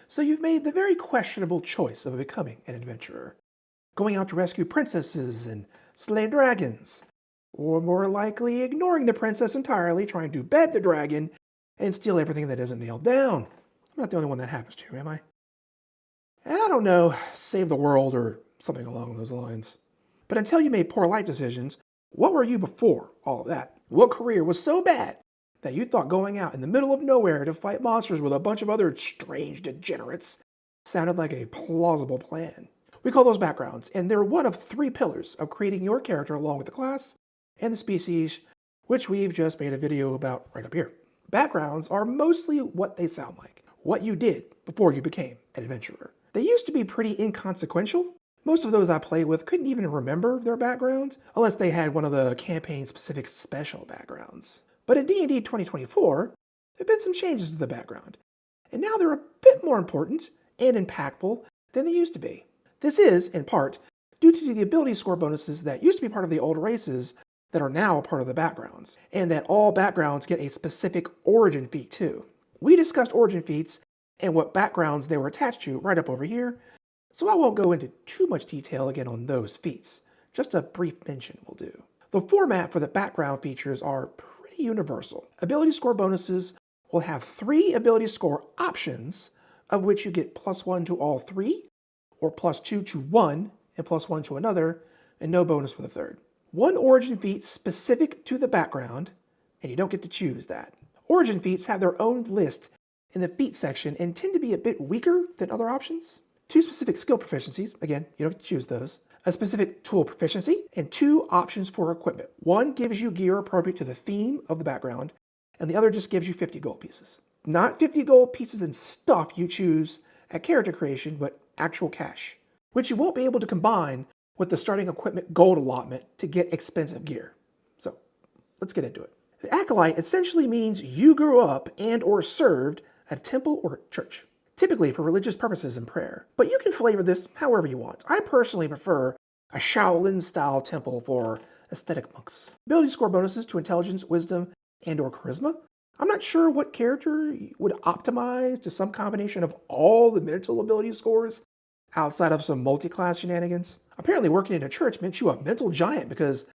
So you've made the very questionable choice of becoming an adventurer, going out to rescue princesses and slay dragons, or more likely ignoring the princess entirely, trying to bed the dragon and steal everything that isn't nailed down. I'm not the only one that happens to, am I? And I don't know, save the world or something along those lines. But until you made poor life decisions, what were you before all of that? What career was so bad that you thought going out in the middle of nowhere to fight monsters with a bunch of other strange degenerates sounded like a plausible plan? We call those backgrounds, and they're one of three pillars of creating your character along with the class and the species, which we've just made a video about right up here. Backgrounds are mostly what they sound like, what you did before you became an adventurer. They used to be pretty inconsequential. Most of those I played with couldn't even remember their backgrounds, unless they had one of the campaign-specific special backgrounds. But in D&D 2024, there have been some changes to the background, and now they're a bit more important and impactful than they used to be. This is, in part, due to the ability score bonuses that used to be part of the old races that are now a part of the backgrounds, and that all backgrounds get a specific origin feat too. We discussed origin feats and what backgrounds they were attached to right up over here, so I won't go into too much detail again on those feats. Just a brief mention will do. The format for the background features are pretty universal. Ability score bonuses will have 3 ability score options, of which you get +1 to all 3, or +2 to one, and +1 to another, and no bonus for the third. 1 origin feat specific to the background, and you don't get to choose that. Origin feats have their own list in the feat section and tend to be a bit weaker than other options. 2 specific skill proficiencies, again, you don't get to choose those. A specific tool proficiency, and 2 options for equipment. One gives you gear appropriate to the theme of the background, and the other just gives you 50 gold pieces. Not 50 gold pieces and stuff you choose at character creation, but actual cash, which you won't be able to combine with the starting equipment gold allotment to get expensive gear. So, let's get into it. The Acolyte essentially means you grew up and or served at a temple or church, typically for religious purposes and prayer. But you can flavor this however you want. I personally prefer a Shaolin-style temple for aesthetic monks. Ability score bonuses to intelligence, wisdom, and or charisma. I'm not sure what character would optimize to some combination of all the mental ability scores outside of some multi-class shenanigans. Apparently working in a church makes you a mental giant because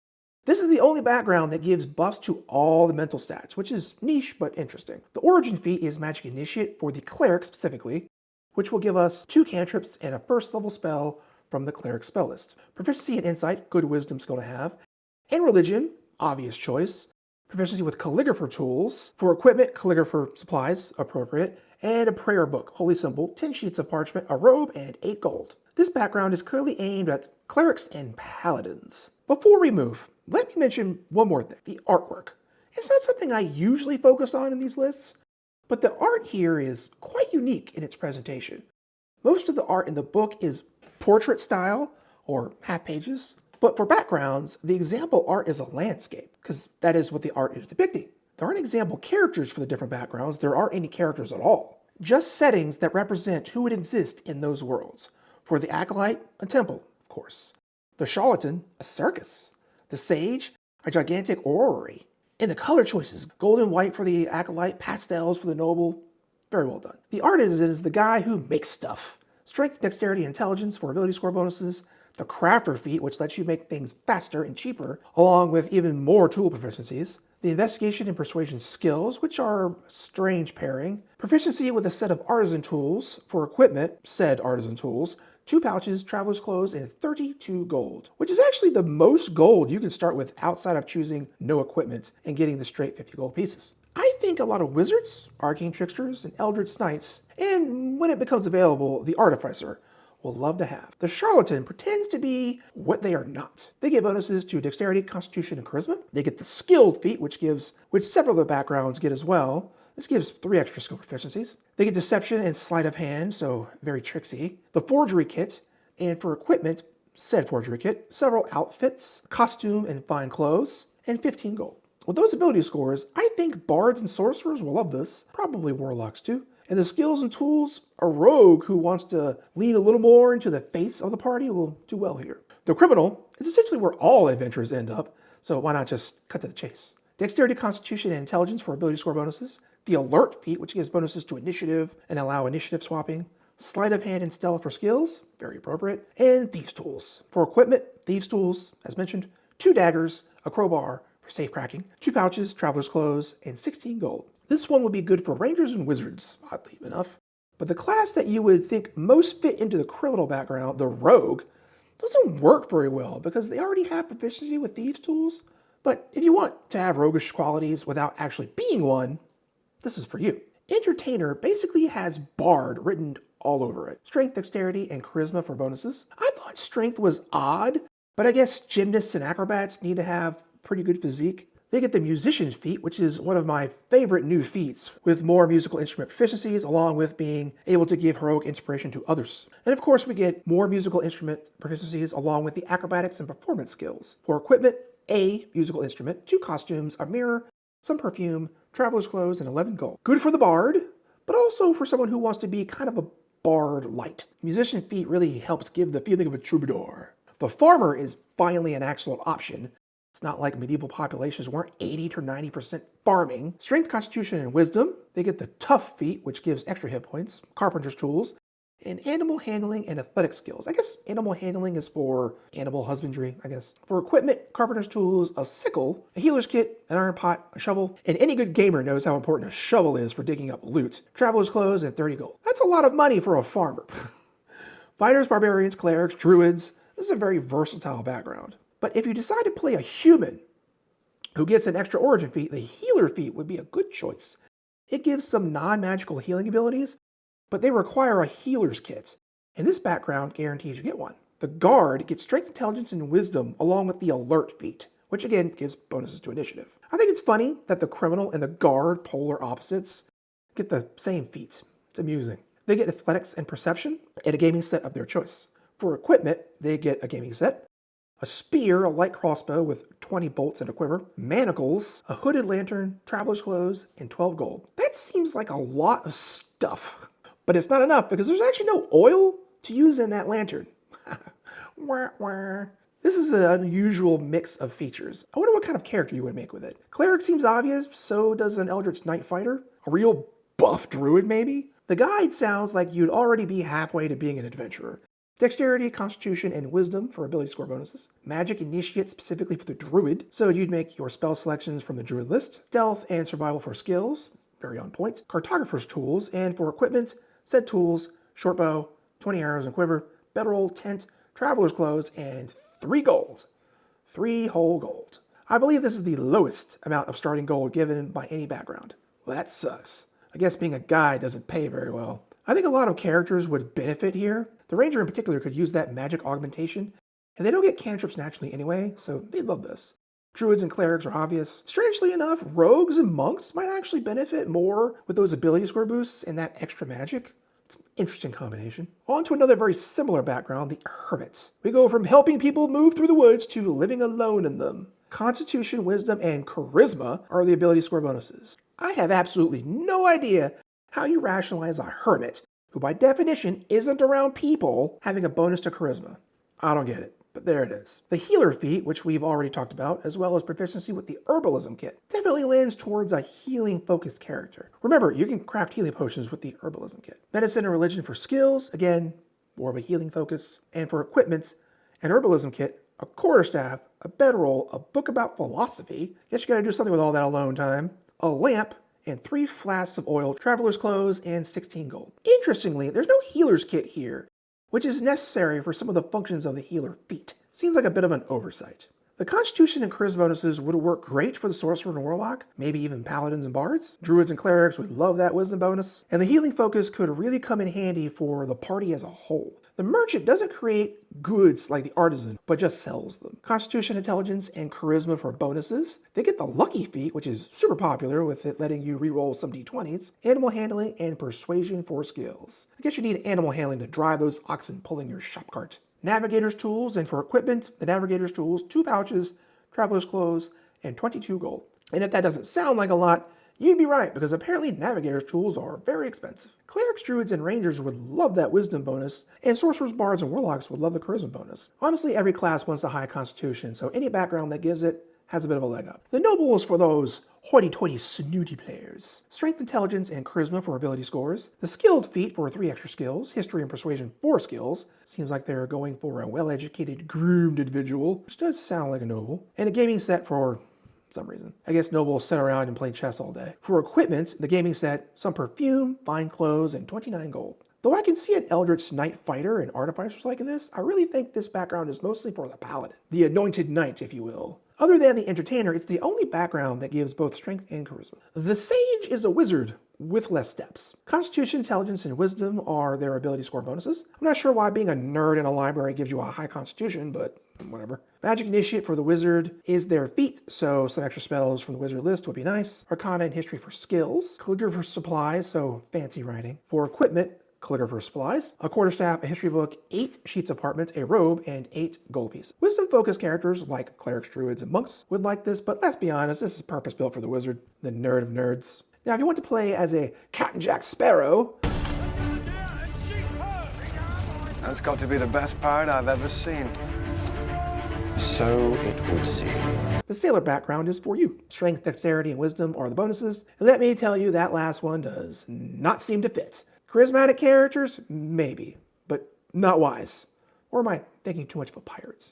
this is the only background that gives buffs to all the mental stats, which is niche but interesting. The origin feat is Magic Initiate for the cleric specifically, which will give us 2 cantrips and a first level spell from the cleric spell list. Proficiency in Insight, good wisdom skill to have, and Religion, obvious choice. Proficiency with calligrapher tools. For equipment, calligrapher supplies, appropriate, and a prayer book, holy symbol, 10 sheets of parchment, a robe, and 8 gold. This background is clearly aimed at clerics and paladins. Before we move, let me mention one more thing, the artwork. It's not something I usually focus on in these lists, but the art here is quite unique in its presentation. Most of the art in the book is portrait style, or half pages, but for backgrounds, the example art is a landscape, because that is what the art is depicting. There aren't example characters for the different backgrounds, there aren't any characters at all. Just settings that represent who would exist in those worlds. For the Acolyte, a temple, of course. The Charlatan, a circus. The Sage, a gigantic orrery. And the color choices, gold and white for the Acolyte, pastels for the noble. Very well done. The Artisan is the guy who makes stuff. Strength, dexterity, intelligence for ability score bonuses. The Crafter feat, which lets you make things faster and cheaper, along with even more tool proficiencies. The Investigation and Persuasion skills, which are a strange pairing. Proficiency with a set of artisan tools. For equipment, said artisan tools. 2 pouches, traveler's clothes, and 32 gold, which is actually the most gold you can start with outside of choosing no equipment and getting the straight 50 gold pieces. I think a lot of wizards, arcane tricksters, and eldritch knights, and when it becomes available, the artificer, will love to have. The Charlatan pretends to be what they are not. They get bonuses to dexterity, constitution, and charisma. They get the skilled feat, which several of the backgrounds get as well. This gives 3 extra skill proficiencies. They get deception and sleight of hand, so very tricksy. The forgery kit, and for equipment, said forgery kit, several outfits, costume and fine clothes, and 15 gold. With those ability scores, I think bards and sorcerers will love this, probably warlocks too. And the skills and tools, a rogue who wants to lean a little more into the face of the party will do well here. The criminal is essentially where all adventurers end up, so why not just cut to the chase? Dexterity, constitution, and intelligence for ability score bonuses. The alert feat, which gives bonuses to initiative and allow initiative swapping. Sleight of hand and stealth for skills, very appropriate, and thieves' tools. For equipment, thieves' tools, as mentioned, 2 daggers, a crowbar for safe cracking, 2 pouches, traveler's clothes, and 16 gold. This one would be good for rangers and wizards, oddly enough. But the class that you would think most fit into the criminal background, the rogue, doesn't work very well because they already have proficiency with thieves' tools. But if you want to have roguish qualities without actually being one, this is for you. Entertainer basically has Bard written all over it. Strength, dexterity, and charisma for bonuses. I thought strength was odd, but I guess gymnasts and acrobats need to have pretty good physique. They get the musician's feat, which is one of my favorite new feats, with more musical instrument proficiencies, along with being able to give heroic inspiration to others. And of course, we get more musical instrument proficiencies, along with the acrobatics and performance skills. For equipment, a musical instrument, 2 costumes, a mirror, some perfume, traveler's clothes, and 11 gold. Good for the bard, but also for someone who wants to be kind of a bard light. Musician feat really helps give the feeling of a troubadour. The farmer is finally an actual option. It's not like medieval populations weren't 80 to 90% farming. Strength, constitution, and wisdom. They get the tough feat, which gives extra hit points, carpenter's tools, and animal handling and athletic skills. I guess animal handling is for animal husbandry, I guess. For equipment, carpenter's tools, a sickle, a healer's kit, an iron pot, a shovel, and any good gamer knows how important a shovel is for digging up loot. Traveler's clothes, and 30 gold. That's a lot of money for a farmer. Fighters, barbarians, clerics, druids. This is a very versatile background. But if you decide to play a human who gets an extra origin feat, the healer feat would be a good choice. It gives some non-magical healing abilities, but they require a healer's kit, and this background guarantees you get one. The guard gets strength, intelligence, and wisdom along with the alert feat, which again gives bonuses to initiative. I think it's funny that the criminal and the guard, polar opposites, get the same feats. It's amusing. They get athletics and perception and a gaming set of their choice. For equipment, they get a gaming set, a spear, a light crossbow with 20 bolts and a quiver, manacles, a hooded lantern, traveler's clothes, and 12 gold. That seems like a lot of stuff. But it's not enough because there's actually no oil to use in that lantern. Wah, wah. This is an unusual mix of features. I wonder what kind of character you would make with it. Cleric seems obvious, so does an Eldritch Knight Fighter. A real buff druid, maybe? The guide sounds like you'd already be halfway to being an adventurer. Dexterity, constitution, and wisdom for ability score bonuses. Magic initiate specifically for the druid, so you'd make your spell selections from the druid list. Stealth and survival for skills, very on point. Cartographer's tools, and for equipment, said tools, short bow, 20 arrows and quiver, bedroll, tent, traveler's clothes, and 3 gold. 3 whole gold. I believe this is the lowest amount of starting gold given by any background. Well, that sucks. I guess being a guide doesn't pay very well. I think a lot of characters would benefit here. The ranger in particular could use that magic augmentation, and they don't get cantrips naturally anyway, so they'd love this. Druids and clerics are obvious. Strangely enough, rogues and monks might actually benefit more with those ability score boosts and that extra magic. It's an interesting combination. On to another very similar background, the Hermit. We go from helping people move through the woods to living alone in them. Constitution, wisdom, and charisma are the ability score bonuses. I have absolutely no idea how you rationalize a hermit, who by definition isn't around people, having a bonus to charisma. I don't get it, but there it is. The healer feat, which we've already talked about, as well as proficiency with the herbalism kit, definitely lends towards a healing-focused character. Remember, you can craft healing potions with the herbalism kit. Medicine and religion for skills, again, more of a healing focus. And for equipment, an herbalism kit, a quarterstaff, a bedroll, a book about philosophy. Guess you gotta do something with all that alone time. A lamp, and 3 flasks of oil, traveler's clothes, and 16 gold. Interestingly, there's no healer's kit here, which is necessary for some of the functions of the healer feat. Seems like a bit of an oversight. The constitution and charisma bonuses would work great for the sorcerer and warlock, maybe even paladins and bards. Druids and clerics would love that wisdom bonus, and the healing focus could really come in handy for the party as a whole. The merchant doesn't create goods like the artisan, but just sells them. Constitution, intelligence, and charisma for bonuses. They get the lucky feat, which is super popular with it letting you reroll some d20s. Animal handling and persuasion for skills. I guess you need animal handling to drive those oxen pulling your shop cart. Navigator's tools, and for equipment, the navigator's tools, 2 pouches, traveler's clothes, and 22 gold. And if that doesn't sound like a lot, you'd be right, because apparently navigator's tools are very expensive. Clerics, druids, and rangers would love that wisdom bonus, and sorcerers, bards, and warlocks would love the charisma bonus. Honestly, every class wants a high constitution, so any background that gives it has a bit of a leg up. The noble is for those hoity-toity snooty players. Strength, intelligence, and charisma for ability scores. The skilled feat for 3 extra skills. History and persuasion 4 skills. Seems like they're going for a well-educated, groomed individual, which does sound like a noble. And a gaming set for some reason. I guess nobles sit around and play chess all day. For equipment, the gaming set, some perfume, fine clothes, and 29 gold. Though I can see an Eldritch Knight fighter and artificers liking this, I really think this background is mostly for the paladin. The anointed knight, if you will. Other than the entertainer, it's the only background that gives both strength and charisma. The sage is a wizard with less steps. Constitution, intelligence, and wisdom are their ability score bonuses. I'm not sure why being a nerd in a library gives you a high constitution, but whatever. Magic Initiate for the wizard is their feat, so some extra spells from the wizard list would be nice. Arcana and history for skills. Calligrapher supplies, so fancy writing. For equipment, calligrapher supplies, a quarterstaff, a history book, 8 sheets of parchment, a robe, and 8 gold pieces. Wisdom-focused characters like clerics, druids, and monks would like this, but let's be honest, this is purpose-built for the wizard, the nerd of nerds. Now, if you want to play as a Captain Jack Sparrow, that's got to be the best pirate I've ever seen. So it would seem. The sailor background is for you. Strength, dexterity, and wisdom are the bonuses, and let me tell you that last one does not seem to fit. Charismatic characters? Maybe, but not wise. Or am I thinking too much of a pirate?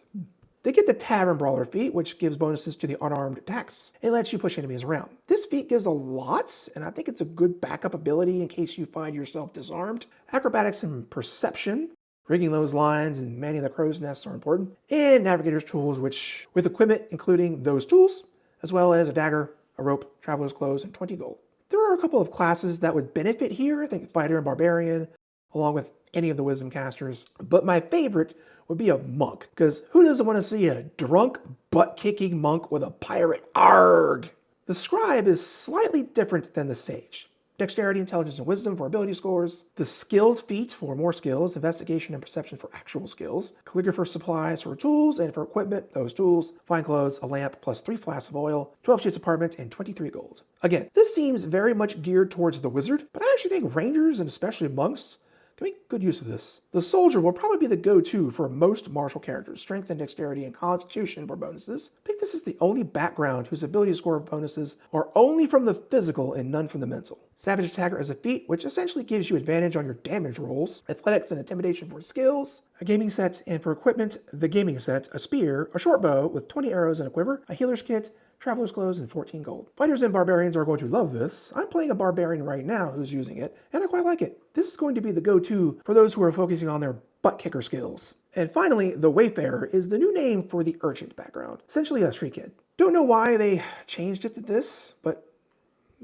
They get the Tavern Brawler feat, which gives bonuses to the unarmed attacks and lets you push enemies around. This feat gives a lot, and I think it's a good backup ability in case you find yourself disarmed. Acrobatics and perception, rigging those lines and manning the crow's nests are important. And Navigator's tools, which with equipment including those tools, as well as a dagger, a rope, traveler's clothes, and 20 gold. There are a couple of classes that would benefit here. I think Fighter and Barbarian, along with any of the Wisdom casters. But my favorite would be a monk, because who doesn't want to see a drunk, butt-kicking monk with a pirate arg? The Scribe is slightly different than the Sage. Dexterity, intelligence, and wisdom for ability scores. The skilled feat for more skills. Investigation and perception for actual skills. Calligrapher supplies for tools, and for equipment, those tools. Fine clothes, a lamp, plus 3 flasks of oil, 12 sheets of parchment, and 23 gold. Again, this seems very much geared towards the wizard, but I actually think rangers, and especially monks, can make good use of this. The soldier will probably be the go-to for most martial characters. Strength and dexterity and constitution for bonuses. I think this is the only background whose ability score bonuses are only from the physical and none from the mental. Savage Attacker as a feat, which essentially gives you advantage on your damage rolls. Athletics and intimidation for skills. A gaming set, and for equipment, the gaming set, a spear, a short bow with 20 arrows and a quiver, a healer's kit, traveler's clothes, and 14 gold. Fighters and barbarians are going to love this. I'm playing a barbarian right now who's using it, and I quite like it. This is going to be the go-to for those who are focusing on their butt-kicker skills. And finally, the Wayfarer is the new name for the urchin background. Essentially a street kid. Don't know why they changed it to this, but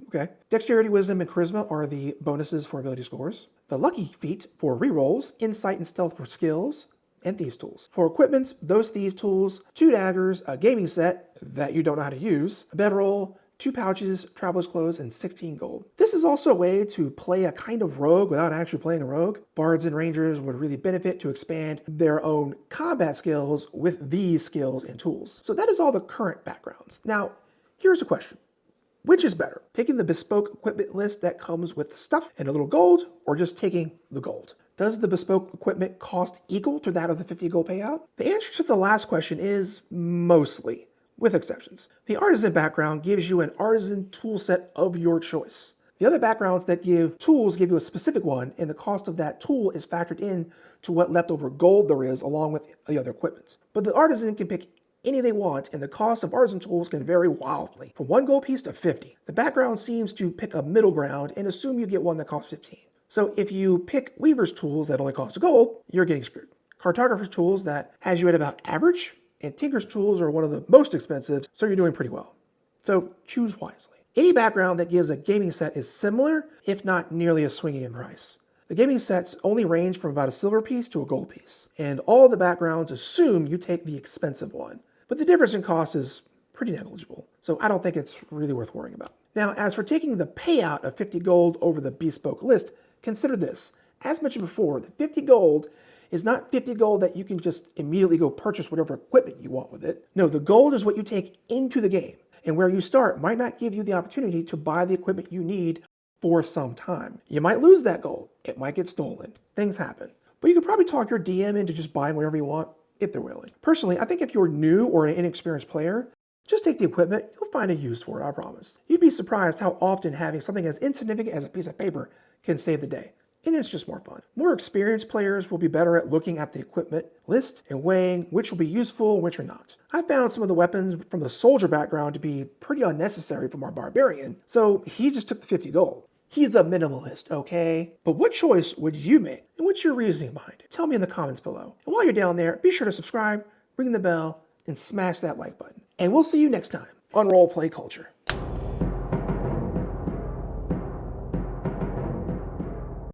okay. Dexterity, wisdom, and charisma are the bonuses for ability scores. The lucky feat for rerolls, insight and stealth for skills, and thieves tools. For equipment, those thieves tools, 2 daggers, a gaming set that you don't know how to use, a bedroll, 2 pouches, traveler's clothes, and 16 gold. This is also a way to play a kind of rogue without actually playing a rogue. Bards and rangers would really benefit to expand their own combat skills with these skills and tools. So that is all the current backgrounds. Now, here's a question. Which is better, taking the bespoke equipment list that comes with stuff and a little gold, or just taking the gold? Does the bespoke equipment cost equal to that of the 50 gold payout? The answer to the last question is mostly, with exceptions. The artisan background gives you an artisan tool set of your choice. The other backgrounds that give tools give you a specific one, and the cost of that tool is factored in to what leftover gold there is along with the other equipment. But the artisan can pick any they want, and the cost of artisan tools can vary wildly, from 1 gold piece to 50. The background seems to pick a middle ground and assume you get one that costs 15. So if you pick weaver's tools that only cost a gold, you're getting screwed. Cartographer's tools that has you at about average, and tinker's tools are one of the most expensive, so you're doing pretty well. So choose wisely. Any background that gives a gaming set is similar, if not nearly as swingy in price. The gaming sets only range from about a silver piece to a gold piece, and all the backgrounds assume you take the expensive one. But the difference in cost is pretty negligible, so I don't think it's really worth worrying about. Now, as for taking the payout of 50 gold over the bespoke list, consider this. As mentioned before, the 50 gold is not 50 gold that you can just immediately go purchase whatever equipment you want with it. No, the gold is what you take into the game, and where you start might not give you the opportunity to buy the equipment you need for some time. You might lose that gold. It might get stolen. Things happen. But you can probably talk your DM into just buying whatever you want if they're willing. Personally, I think if you're new or an inexperienced player, Just take the equipment, you'll find a use for it, I promise. You'd be surprised how often having something as insignificant as a piece of paper can save the day. And it's just more fun. More experienced players will be better at looking at the equipment list and weighing which will be useful and which are not. I found some of the weapons from the soldier background to be pretty unnecessary from our barbarian, so he just took the 50 gold. He's the minimalist, okay? But what choice would you make? And what's your reasoning behind it? Tell me in the comments below. And while you're down there, be sure to subscribe, ring the bell, and smash that like button. And we'll see you next time on Roleplay Culture.